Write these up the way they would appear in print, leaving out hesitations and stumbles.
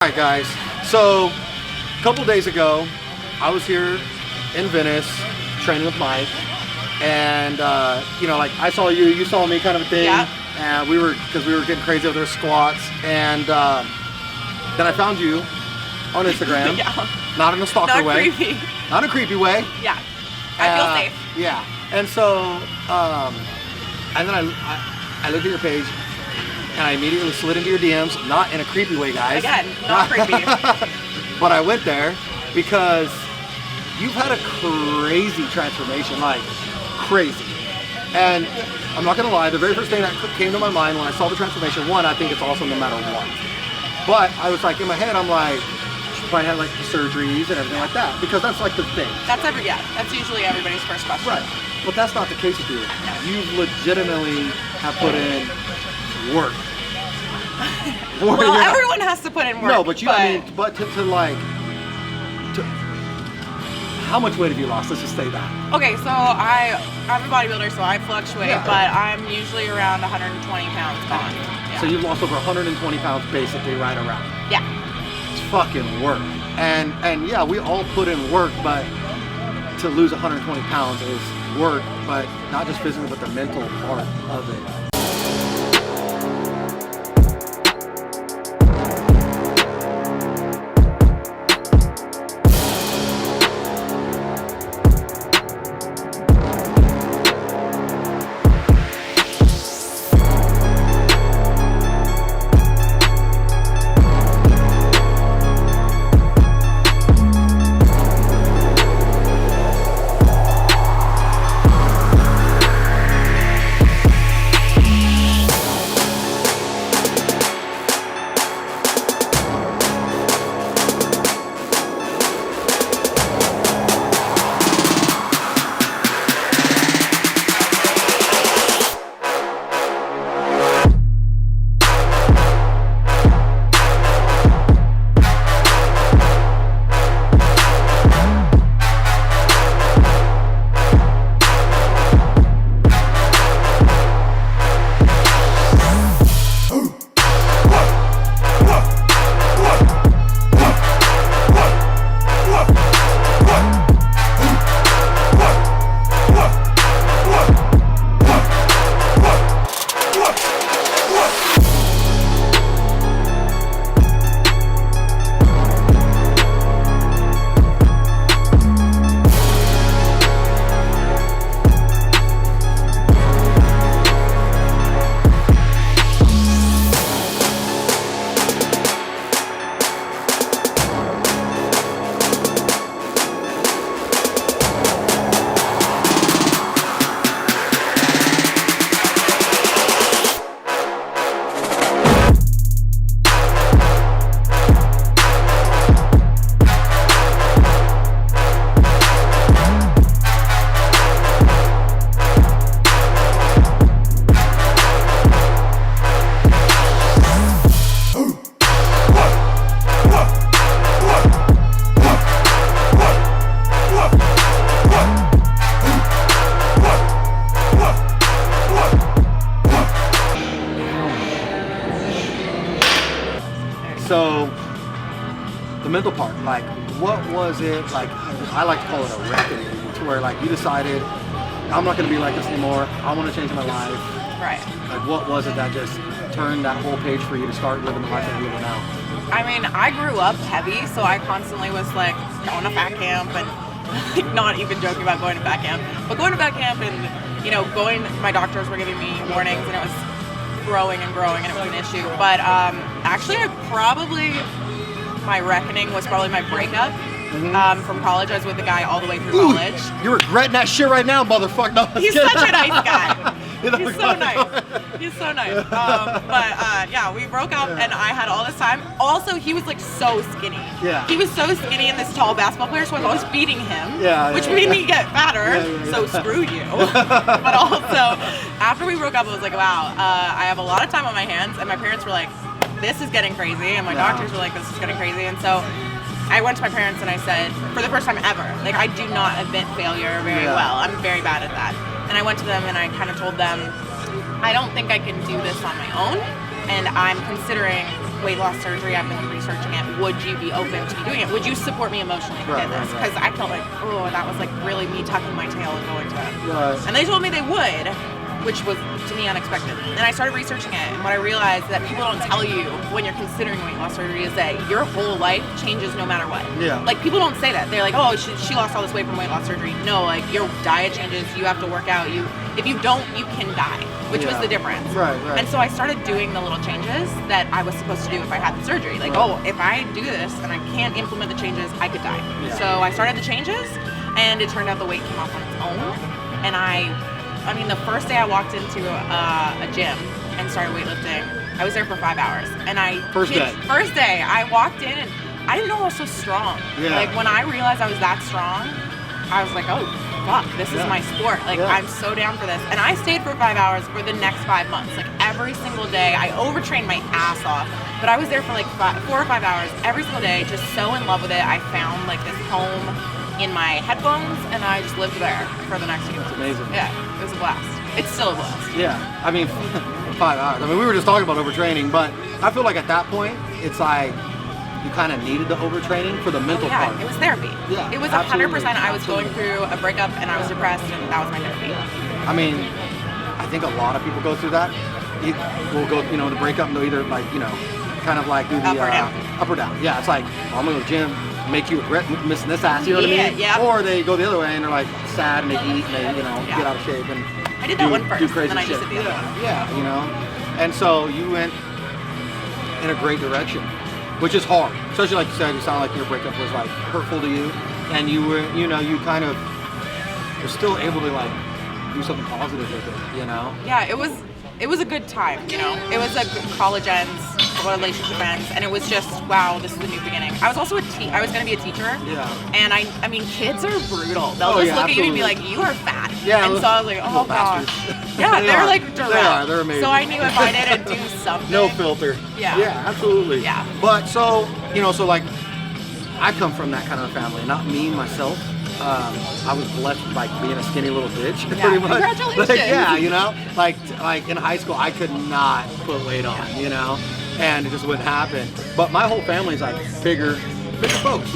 Alright guys, so a couple days ago I was here in Venice training with Mike, and like I saw you, you saw me, kind of a thing. Yeah. And we were getting crazy with our squats, and then I found you on Instagram. Yeah. Not in a stalker Not way. creepy. Not in a creepy way. Yeah. I feel safe. Yeah. And so and then I looked at your page and I immediately slid into your DMs, not in a creepy way, guys. Again, not creepy. But I went there because you've had a crazy transformation, like crazy. And I'm not gonna lie, the very first thing that came to my mind when I saw the transformation, one, I think it's awesome no matter what. But I was like, in my head, I'm like, she probably had like surgeries and everything like that, because that's like the thing. That's usually everybody's first question. Right. But that's not the case with you. You legitimately have put in work. Well, everyone has to put in work. No, but but to like, how much weight have you lost? Let's just say that. Okay, so I'm a bodybuilder, so I fluctuate, Yeah. but I'm usually around 120 pounds gone. Yeah. So you've lost over 120 pounds basically right around. Yeah. It's fucking work. And yeah, we all put in work, but to lose 120 pounds is work, but not just physically, but the mental part of it. So, the mental part, like, what was it, like, I like to call it a reckoning, to where, like, you decided, I'm not going to be like this anymore, I want to change my life. Right. Like, what was it that just turned that whole page for you to start living the life that you live now? I mean, I grew up heavy, so I constantly was like going to fat camp and like, not even joking about going to fat camp, but going to fat camp and, my doctors were giving me warnings and it was growing and growing and it was an issue. But actually, my reckoning was probably my breakup from college. I was with the guy all the way through college. You're regretting that shit right now, motherfucker. No, He's such a nice guy. You know, He's so nice. He's so nice. Yeah, we broke up and I had all this time. Also, he was like so skinny. Yeah. He was so skinny and this tall basketball player, so I was always beating him. Yeah. Which made me get fatter. So screw you. But also, after we broke up, I was like, wow, I have a lot of time on my hands, and my parents were like, this is getting crazy, and my doctors were like, this is getting crazy, and so I went to my parents and I said, for the first time ever, like, I do not admit failure very well. I'm very bad at that. And I went to them and I kind of told them, I don't think I can do this on my own. and I'm considering weight loss surgery. I've been researching it. Would you be open to me doing it? Would you support me emotionally in this? Because I felt like, oh, that was like really me tucking my tail and going to it. Right. And they told me they would, which was to me unexpected. And I started researching it, and what I realized that people don't tell you when you're considering weight loss surgery is that your whole life changes no matter what. Yeah. Like people don't say that. They're like, oh, she lost all this weight from weight loss surgery. No, like your diet changes. You have to work out. If you don't, you can die, which was the difference. Right. And so I started doing the little changes that I was supposed to do if I had the surgery. Like, oh, if I do this and I can't implement the changes, I could die. Yeah. So I started the changes, and it turned out the weight came off on its own. And I mean, the first day I walked into a gym and started weightlifting, I was there for 5 hours. And First day, I walked in and I didn't know I was so strong. Yeah. Like when I realized I was that strong, I was like, oh, fuck, this is my sport. Like I'm so down for this. And I stayed for 5 hours for the next 5 months. Like every single day, I overtrained my ass off. But I was there for like 4 or 5 hours every single day, just so in love with it. I found like this home in my headphones, and I just lived there for the next few months. Amazing. Yeah, it was a blast. It's still a blast. Yeah, I mean, 5 hours. I mean, we were just talking about overtraining, but I feel like at that point, it's like you kind of needed the overtraining for the mental part. It was therapy. Yeah, it was absolutely. 100%. I was going through a breakup, and I was depressed, and that was my therapy. I mean, I think a lot of people go through that. We'll go, the breakup, and they'll either kind of like do the Up or down. Up or down. Yeah, it's like, I'm going to the gym, make you regret missing this ass, you know what I mean? Yeah. Or they go the other way and they're like sad and they eat and they, get out of shape and I did that one first, do crazy and then I shit. just did the other. Yeah. And so you went in a great direction, which is hard. Especially like you said, you sound like your breakup was like hurtful to you, and you were, you kind of were still able to like do something positive with it, Yeah, it was a good time, It was a good college ends, relationship ends, and it was just, wow, this is a new beginning. I was also I was going to be a teacher. Yeah. And I mean, kids are brutal. They'll just look at you and be like, you are fat. Yeah. And so I was like, oh gosh. Yeah, they're like direct. They're amazing. So I knew if I didn't do something. No filter. Yeah. Yeah, absolutely. Yeah. But so, so like, I come from that kind of family, not me, myself. I was blessed by being a skinny little bitch, pretty much. Congratulations. Like, like in high school, I could not put weight on, and it just wouldn't happen. But my whole family's like bigger folks,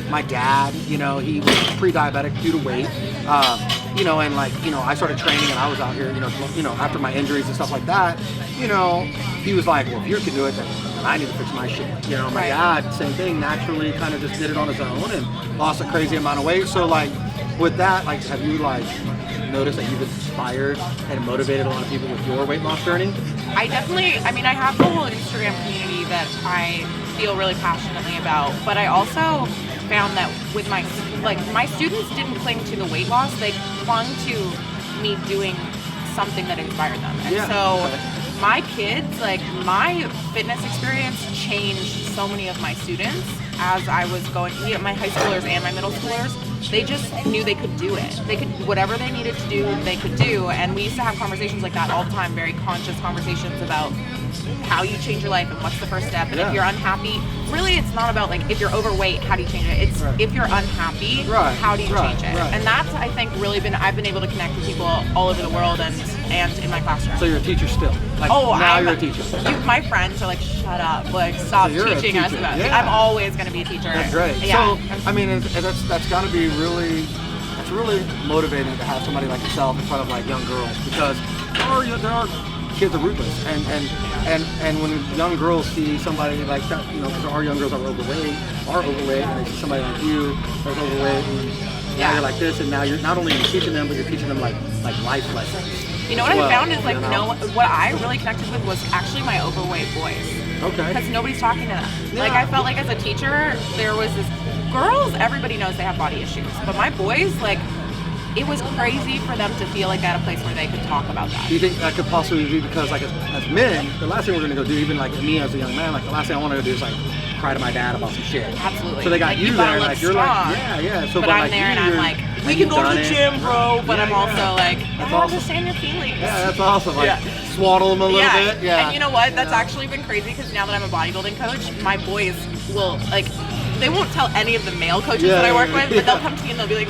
My dad, he was pre-diabetic due to weight, and like, I started training and I was out here, after my injuries and stuff like that, he was like, well, if you can do it, then I need to fix my shit. My dad, same thing, naturally kind of just did it on his own and lost a crazy amount of weight. So like with that, like, have you like noticed that you've inspired and motivated a lot of people with your weight loss journey? I have the whole Instagram community that I feel really passionately about, but I also found that with my students didn't cling to the weight loss, they clung to me doing something that inspired them. And my kids, like my fitness experience changed so many of my students as I was going, my high schoolers and my middle schoolers, they just knew they could do it. They could, whatever they needed to do, they could do. And we used to have conversations like that all the time, very conscious conversations about how you change your life and what's the first step. And if you're unhappy, really it's not about like if you're overweight, how do you change it? It's if you're unhappy, how do you change it? And that's, I think, really I've been able to connect with people all over the world and in my classroom. So you're a teacher still? Like, now you're a teacher. My friends are like, shut up, like stop teaching us about it. I'm always going to be a teacher. That's great. Yeah. So, I mean, that's got to be really motivating to have somebody like yourself in front of like young girls, because there are kids are ruthless, and when young girls see somebody like that, because our young girls are overweight, and they see somebody like you that's overweight, and now you're like this, and now you're not only teaching them, but you're teaching them like life lessons. What I found is like what I really connected with was actually my overweight boys. Okay. Because nobody's talking to them. Yeah. Like I felt like as a teacher, there was this girls. Everybody knows they have body issues, but my boys, like, it was crazy for them to feel like they had a place where they could talk about that. Do you think that could possibly be because, like, as men, the last thing we're gonna go do, even like me as a young man, like the last thing I want to do is like cry to my dad about some shit. Absolutely. So they got you there, like you're strong. like, yeah. So, but I'm there and I'm like, we can go to the gym, bro. But I'm also like, I understand your feelings. Yeah, that's awesome. Like, swaddle them a little bit. Yeah. And you know what? That's actually been crazy because now that I'm a bodybuilding coach, my boys will like. They won't tell any of the male coaches that I work with, but they'll come to me and they'll be like,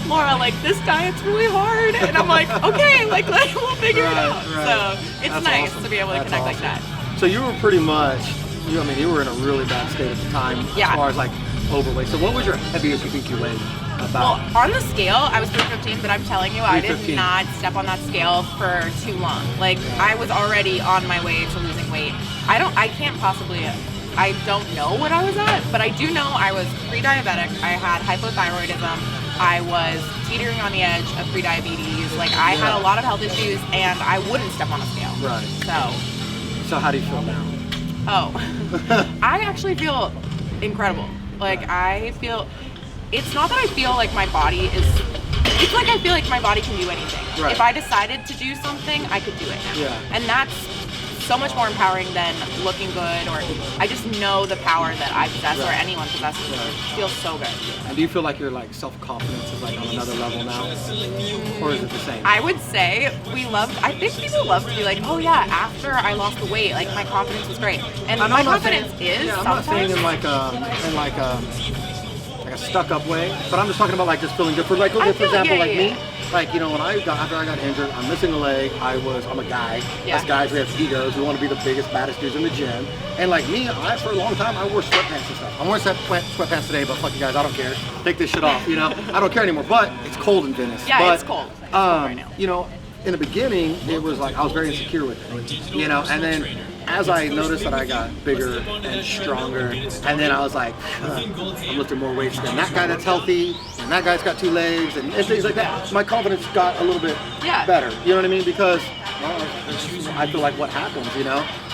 Laura, like, this diet's really hard. And I'm like, okay, like we'll figure it out. Right. So it's nice to be able to connect like that. So you were pretty much, you were in a really bad state at the time Yeah. as far as like overweight. So what was your heaviest you think you weighed? Well, About? on the scale, I was 315, but I'm telling you, I did 315. not step on that scale for too long. Like, I was already on my way to losing weight. I don't know what I was at, but I do know I was pre-diabetic. I had hypothyroidism. I was teetering on the edge of pre-diabetes. Like, I had a lot of health issues, and I wouldn't step on a scale. Right. So, So how do you feel now? I actually feel incredible. Like, it's not that I feel like my body is, it's like I feel like my body can do anything. Right. If I decided to do something, I could do it now. Yeah. And that's so much more empowering than looking good, or I just know the power that I possess or Right. anyone possesses. Right. It feels so good. And do you feel like your like self-confidence is like on another level now? Or is it the same? I would say I think people love to be like, oh yeah, after I lost the weight, like my confidence was great. And I'm my not confidence saying, is yeah, I'm not saying sometimes. in like a stuck-up way, but I'm just talking about like just feeling good. For like, I for feel- example, yeah, like yeah, me, like when after I got injured, I'm missing a leg. I'm a guy. Yeah. Us guys, we have egos. We want to be the biggest, baddest dudes in the gym. And like me, for a long time, I wore sweatpants and stuff. I'm wearing sweatpants today, but fuck you guys, I don't care. Take this shit off, I don't care anymore. But it's cold in Venice. Yeah, but, it's cold. It's cold right now. In the beginning, it was like I was very insecure with it, and then as I noticed that I got bigger and stronger, and then I was like, I'm lifting more weights than that guy that's healthy, and that guy's got 2 legs, and things like that. My confidence got a little bit better, you know what I mean? Because I feel like what happens,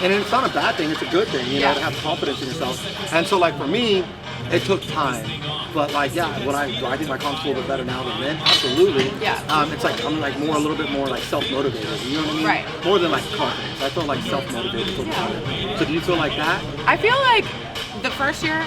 and it's not a bad thing, it's a good thing, to have confidence in yourself. And so like for me, it took time, but like do I think my confidence a little bit better now than then? Absolutely. Yeah. It's like I'm like a little bit more like self-motivated. You know what I mean? Right. More than like confidence. I feel like self-motivated. So do you feel like that? I feel like the first year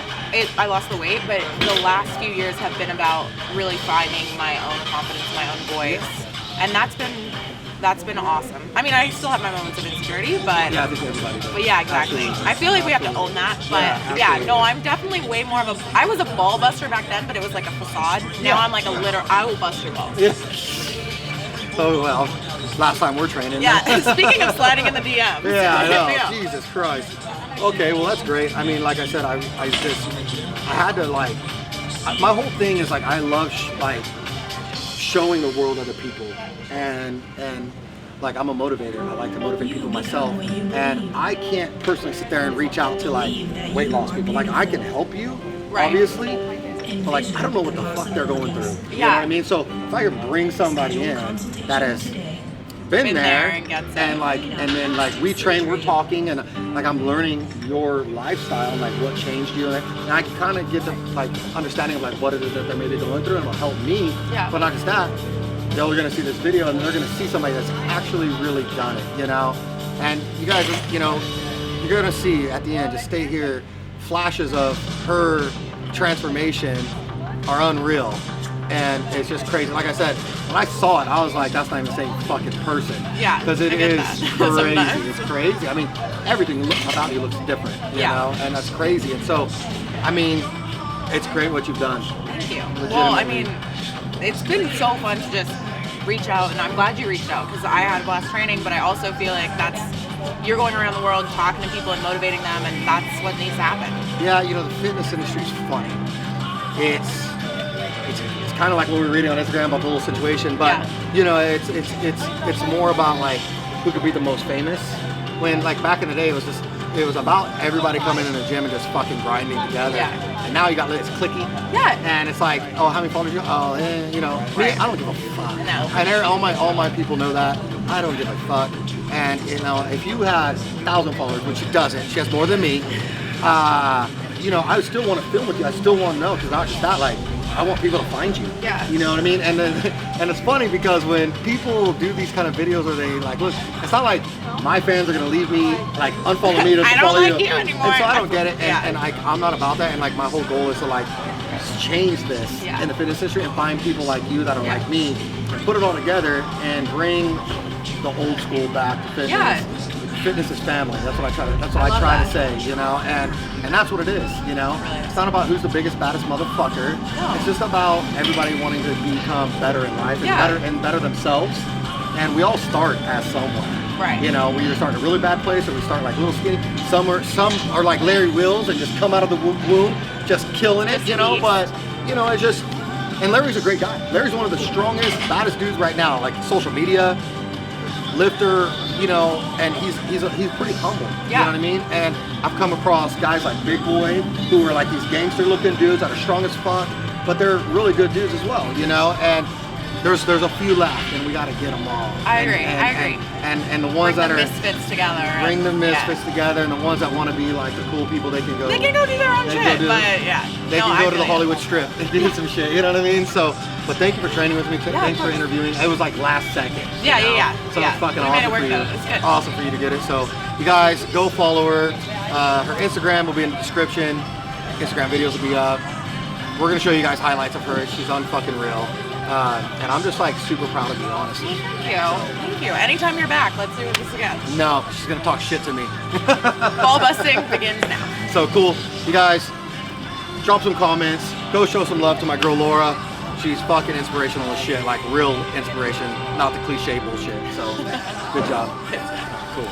I lost the weight, but the last few years have been about really finding my own confidence, my own voice, and that's been awesome. I mean, I still have my moments of insecurity, but Yeah, I think everybody does. But yeah, exactly. Absolutely. I feel like we have to own that. But absolutely. no, I'm definitely way more of a. I was a ball buster back then, but it was like a facade. Now I'm like a I will bust your balls. Yeah. Oh well. Last time we're training. Yeah. And speaking of sliding in the DMs. Yeah, I know. Yeah. Jesus Christ. Okay, well that's great. I mean, like I said, I had to like. My whole thing is like I love showing the world other people, and like I'm a motivator. I like to motivate people myself, and I can't personally sit there and reach out to like weight loss people. Like I can help you, Right. obviously, but like I don't know what the fuck they're going through. You know Yeah. what I mean? So if I can bring somebody in that has been there and gets it. and then like we train, we're talking, and like I'm learning your lifestyle and like what changed you, and I can kind of get the like understanding of like what it is that they're maybe going through, and it'll help me. Yeah. But not just that, they're gonna see this video and they're gonna see somebody that's actually really done it, And you guys, you're gonna see at the end. Just stay here. Flashes of her transformation are unreal. And it's just crazy. Like I said, when I saw it, I was like, that's not even the same fucking person. Yeah, Because it I get is that. crazy. Sometimes. It's crazy. I mean, everything about you looks different, you know? And that's crazy. And so, I mean, it's great what you've done. Thank you. Well, I Legitimately. mean, it's been so fun to just reach out, and I'm glad you reached out because I had a blast training, but I also feel like you're going around the world talking to people and motivating them, and that's what needs to happen. Yeah, the fitness industry is funny. It's kind of like what we were reading on Instagram about the little situation, but it's more about like who could be the most famous. When like back in the day, it was about everybody coming in the gym and just fucking grinding together. Yeah. And now it's clicky. Yeah. And it's like, oh, how many followers you? Oh, me, Right. I don't give a fuck. No. And all my people know that. I don't give a fuck. And if you had 1,000 followers, which she doesn't, she has more than me. I still want to film with you. I still want to know, because not just that, like, I want people to find you. Yeah. You know what I mean? And and it's funny because when people do these kind of videos where they like, look, it's not like my fans are gonna leave me, like unfollow me to I don't follow like you. you anymore. And so I don't get it. Yeah. And I'm not about that. And like my whole goal is to like change this in the fitness industry and find people like you that are like me, and put it all together and bring the old school back to fitness. Yeah. Fitness is family. That's what I try to say, and that's what it is, It's not about who's the biggest, baddest motherfucker. No. It's just about everybody wanting to become better in life and Yeah. better themselves. And we all start as someone. Right. You know, we either start in a really bad place or we start like little skinny. Some are like Larry Wills and just come out of the womb just killing it, Just you know. eat. But you know, it's just. And Larry's a great guy. Larry's one of the strongest, baddest dudes right now. Like social media, lifter, you know, and he's pretty humble. You Yeah. know what I mean? And I've come across guys like Big Boy who are like these gangster looking dudes that are strong as fuck, but they're really good dudes as well, you know? And there's a few left and we gotta get them all. I And- agree, and- I agree. And the ones Bring that the are misfits together. bring the and- misfits yeah. together, and the ones that want to be like the cool people, they can go. They can go do their own They can shit, go do- but yeah. They No, can I go to the feel you. Hollywood Strip and do some shit. You know what I mean? So, but thank you for training with me. of Thanks for course. interviewing. It was like last second. you Yeah, know? yeah. So Yeah. it's fucking We awesome made it work for you. though. It's good. Awesome for you to get it. So you guys go follow her. Her Instagram will be in the description. Instagram videos will be up. We're gonna show you guys highlights of her. She's unfucking real. And I'm just like super proud of you, honestly. Thank you. Thank you. Anytime you're back, let's do this again. No, she's gonna talk shit to me. Ball busting begins now. So cool. You guys, drop some comments. Go show some love to my girl Laura. She's fucking inspirational as shit, like real inspiration, not the cliche bullshit. So good job. Cool.